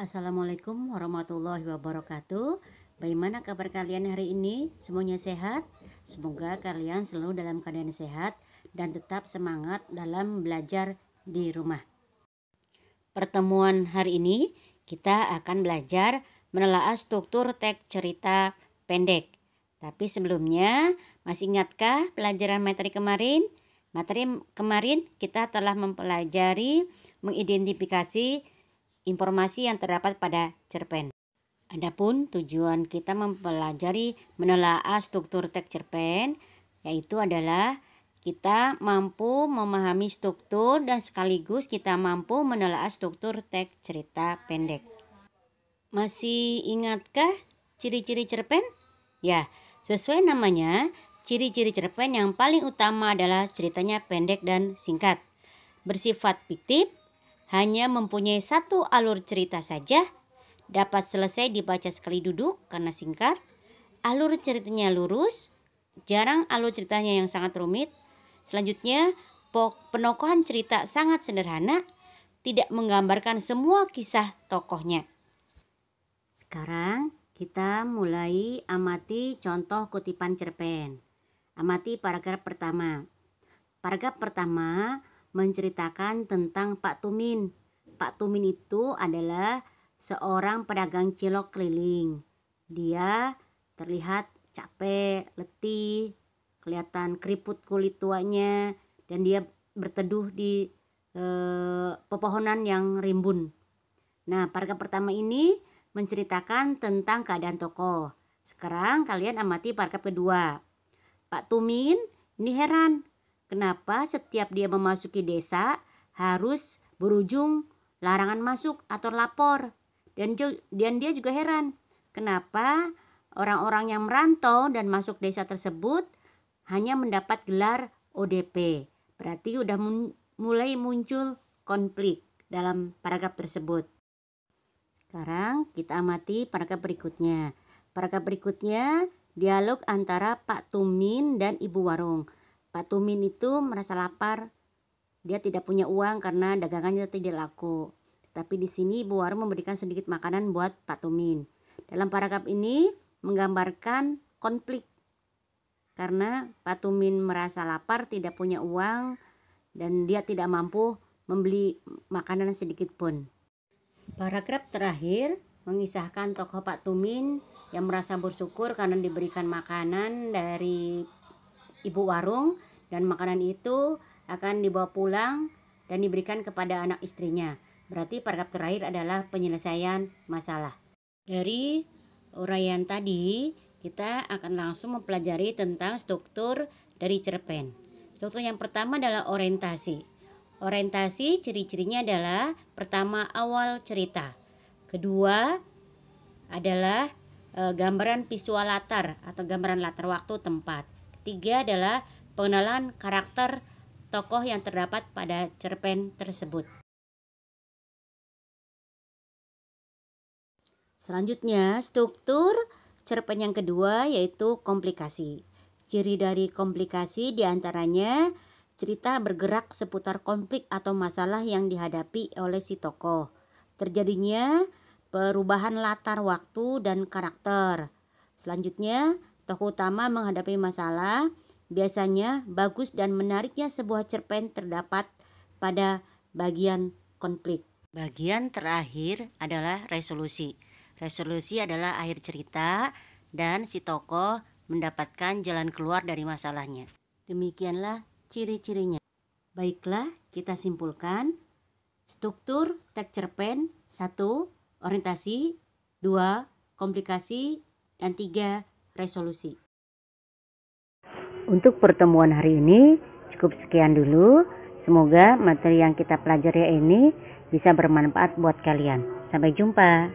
Assalamualaikum warahmatullahi wabarakatuh. Bagaimana kabar kalian hari ini? Semuanya sehat? Semoga kalian selalu dalam keadaan sehat dan tetap semangat dalam belajar di rumah. Pertemuan hari ini kita akan belajar menelaah struktur teks cerita pendek. Tapi sebelumnya, masih ingatkah pelajaran materi kemarin? Materi kemarin kita telah mempelajari mengidentifikasi informasi yang terdapat pada cerpen. Adapun tujuan kita mempelajari menelaah struktur teks cerpen yaitu adalah kita mampu memahami struktur dan sekaligus kita mampu menelaah struktur teks cerita pendek. Masih ingatkah ciri-ciri cerpen? Ya, sesuai namanya, ciri-ciri cerpen yang paling utama adalah ceritanya pendek dan singkat, bersifat fiktif, hanya mempunyai satu alur cerita saja, dapat selesai dibaca sekali duduk karena singkat, alur ceritanya lurus, jarang alur ceritanya yang sangat rumit. Selanjutnya, penokohan cerita sangat sederhana, tidak menggambarkan semua kisah tokohnya. Sekarang kita mulai amati contoh kutipan cerpen. Amati paragraf pertama. Paragraf pertama menceritakan tentang Pak Tumin. Pak Tumin itu adalah seorang pedagang cilok keliling. Dia terlihat capek, letih, kelihatan keriput kulit tuanya, dan dia berteduh di pepohonan yang rimbun. Nah, paragraf pertama ini menceritakan tentang keadaan tokoh. Sekarang kalian amati paragraf kedua. Pak Tumin ini heran. Kenapa setiap dia memasuki desa harus berujung larangan masuk atau lapor? Dan dia juga heran. Kenapa orang-orang yang merantau dan masuk desa tersebut hanya mendapat gelar ODP? Berarti udah mulai muncul konflik dalam paragraf tersebut. Sekarang kita amati paragraf berikutnya. Paragraf berikutnya dialog antara Pak Tumin dan Ibu Warung. Pak Tumin itu merasa lapar. Dia tidak punya uang karena dagangannya tidak laku. Tapi di sini Ibu Warung memberikan sedikit makanan buat Pak Tumin. Dalam paragraf ini menggambarkan konflik. Karena Pak Tumin merasa lapar, tidak punya uang, dan dia tidak mampu membeli makanan sedikit pun. Paragraf terakhir mengisahkan tokoh Pak Tumin yang merasa bersyukur karena diberikan makanan dari Ibu Warung, dan makanan itu akan dibawa pulang dan diberikan kepada anak istrinya. Berarti paragraf terakhir adalah penyelesaian masalah. Dari uraian tadi, kita akan langsung mempelajari tentang struktur dari cerpen. Struktur yang pertama adalah orientasi. Orientasi ciri-cirinya adalah pertama awal cerita. Kedua adalah gambaran visual latar atau gambaran latar waktu tempat. Ketiga adalah pengenalan karakter tokoh yang terdapat pada cerpen tersebut. Selanjutnya, struktur cerpen yang kedua yaitu komplikasi. Ciri dari komplikasi diantaranya cerita bergerak seputar konflik atau masalah yang dihadapi oleh si tokoh. Terjadinya perubahan latar waktu dan karakter. Selanjutnya, tokoh utama menghadapi masalah. Biasanya bagus dan menariknya sebuah cerpen terdapat pada bagian konflik. Bagian terakhir adalah resolusi. Resolusi adalah akhir cerita dan si tokoh mendapatkan jalan keluar dari masalahnya. Demikianlah ciri-cirinya. Baiklah, kita simpulkan. Struktur teks cerpen 1. Orientasi, 2. Komplikasi, dan 3. Resolusi. Untuk pertemuan hari ini cukup sekian dulu. Semoga materi yang kita pelajari ini bisa bermanfaat buat kalian. Sampai jumpa.